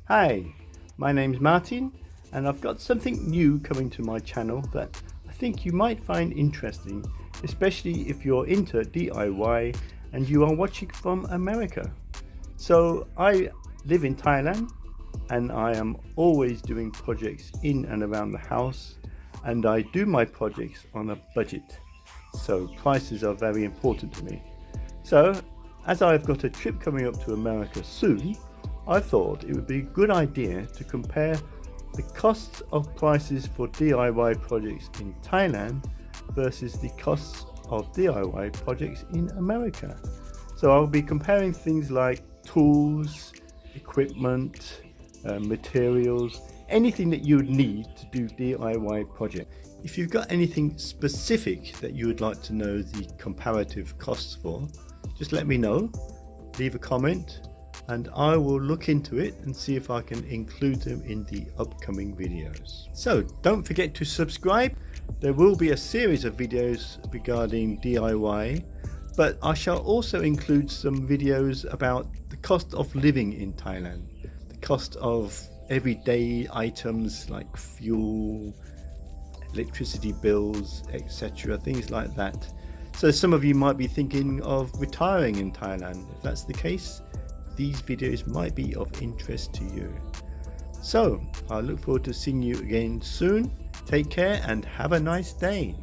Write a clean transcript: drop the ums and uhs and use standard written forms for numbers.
Hi, my name's Martin and I've got something new coming to my channel that I think you might find interesting, especially if you're into DIY and you are watching from America. So I live in Thailand and I am always doing projects in and around the house, and I do my projects on a budget. So prices are very important to me. So as I've got a trip coming up to America soon, I thought it would be a good idea to compare the costs of prices for DIY projects in Thailand versus the costs of DIY projects in America. So I'll be comparing things like tools, equipment, materials, anything that you would need to do DIY project. If you've got anything specific that you would like to know the comparative costs for, just let me know, leave a comment, and I will look into it and see if I can include them in the upcoming videos. So don't forget to subscribe. There will be a series of videos regarding DIY, but I shall also include some videos about the cost of living in Thailand, the cost of everyday items like fuel, electricity bills, etc., things like that. So some of you might be thinking of retiring in Thailand. If that's the case, these videos might be of interest to you. So I look forward to seeing you again soon. Take care and have a nice day.